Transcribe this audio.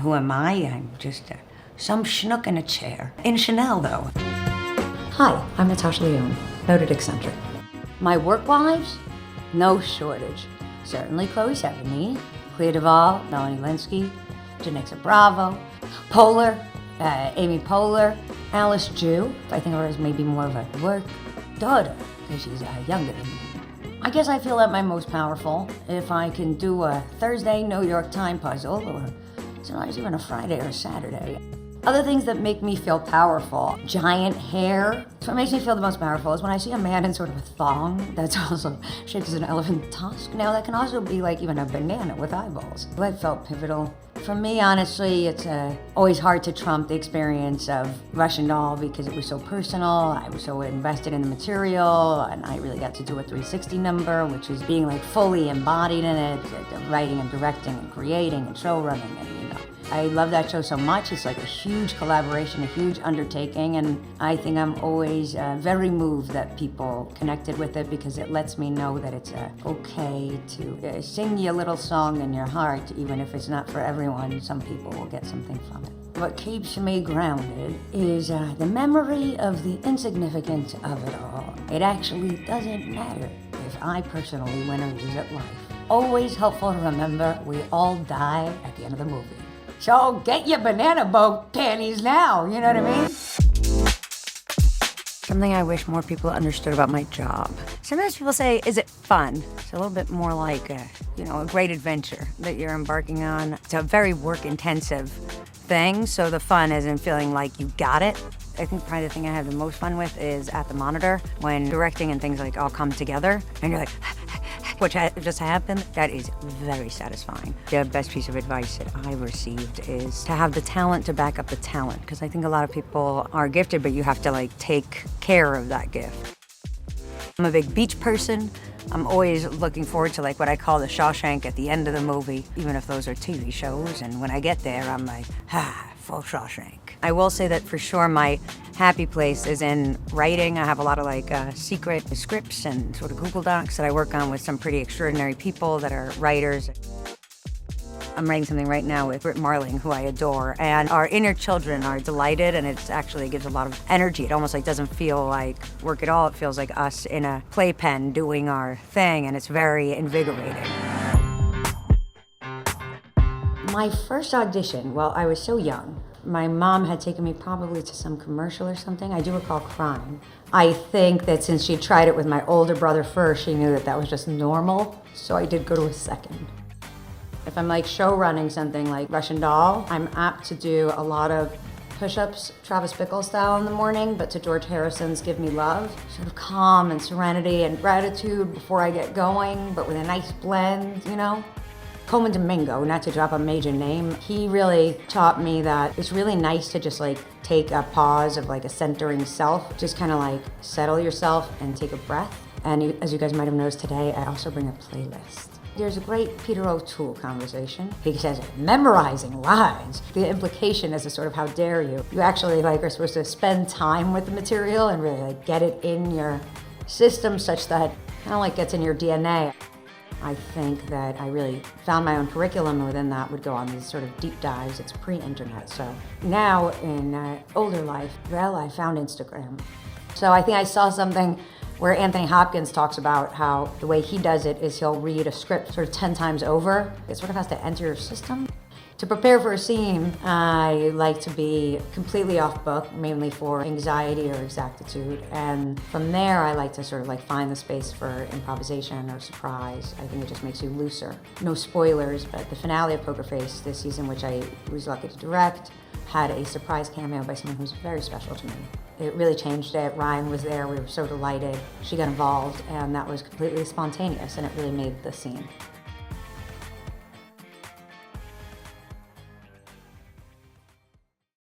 who am I? I'm just some schnook in a chair. In Chanel, though. Hi, I'm Natasha Lyonne, noted eccentric. My work wives? No shortage. Certainly Chloe Sevigny, Clea Duvall, Melanie Linsky, Janixa Bravo, Poehler, Amy Poehler, Alice Jew. I think of her as maybe more of a work daughter, because she's younger than me. I guess I feel at my most powerful if I can do a Thursday New York Time puzzle, or sometimes even a Friday or a Saturday. Other things that make me feel powerful: giant hair. So what makes me feel the most powerful is when I see a man in sort of a thong that's also shaped as an elephant tusk. Now that can also be like even a banana with eyeballs. That felt pivotal. For me, honestly, it's always hard to trump the experience of Russian Doll because it was so personal. I was so invested in the material, and I really got to do a 360 number, which is being like fully embodied in it, writing and directing and creating and show running, and I love that show so much. It's like a huge collaboration, a huge undertaking, and I think I'm always very moved that people connected with it because it lets me know that it's okay to sing your little song in your heart, even if it's not for everyone. Some people will get something from it. What keeps me grounded is the memory of the insignificance of it all. It actually doesn't matter if I personally win or lose at life. Always helpful to remember we all die at the end of the movie. So get your banana boat panties now, you know what I mean? Something I wish more people understood about my job. Sometimes people say, is it fun? It's a little bit more like a great adventure that you're embarking on. It's a very work-intensive thing, so the fun isn't feeling like you got it. I think probably the thing I have the most fun with is at the monitor, when directing and things like all come together, and you're like, which just happened. That is very satisfying. The best piece of advice that I received is to have the talent to back up the talent, because I think a lot of people are gifted, but you have to take care of that gift. I'm a big beach person. I'm always looking forward to what I call the Shawshank at the end of the movie, even if those are TV shows. And when I get there, I'm like, full Shawshank. I will say that for sure my happy place is in writing. I have a lot of secret scripts and sort of Google Docs that I work on with some pretty extraordinary people that are writers. I'm writing something right now with Britt Marling, who I adore, and our inner children are delighted, and it actually gives a lot of energy. It almost doesn't feel like work at all. It feels like us in a playpen doing our thing, and it's very invigorating. My first audition, well, I was so young. My mom had taken me probably to some commercial or something. I do recall crying. I think that since she tried it with my older brother first, she knew that that was just normal, so I did go to a second. If I'm show running something like Russian Doll, I'm apt to do a lot of push-ups, Travis Bickle style in the morning, but to George Harrison's Give Me Love. Sort of calm and serenity and gratitude before I get going, but with a nice blend, Coleman Domingo, not to drop a major name, he really taught me that it's really nice to just take a pause of a centering self, just kind of settle yourself and take a breath. And as you guys might have noticed today, I also bring a playlist. There's a great Peter O'Toole conversation. He says, memorizing lines. The implication is a sort of how dare you. You actually are supposed to spend time with the material and really get it in your system such that it kind of gets in your DNA. I think that I really found my own curriculum, and within that would go on these sort of deep dives. It's pre-internet, so now in older life, well, I found Instagram. So I think I saw something where Anthony Hopkins talks about how the way he does it is he'll read a script sort of 10 times over. It sort of has to enter your system. To prepare for a scene, I like to be completely off book, mainly for anxiety or exactitude. And from there, I like to sort of find the space for improvisation or surprise. I think it just makes you looser. No spoilers, but the finale of Poker Face this season, which I was lucky to direct, had a surprise cameo by someone who's very special to me. It really changed it. Ryan was there, we were so delighted. She got involved, and that was completely spontaneous, and it really made the scene.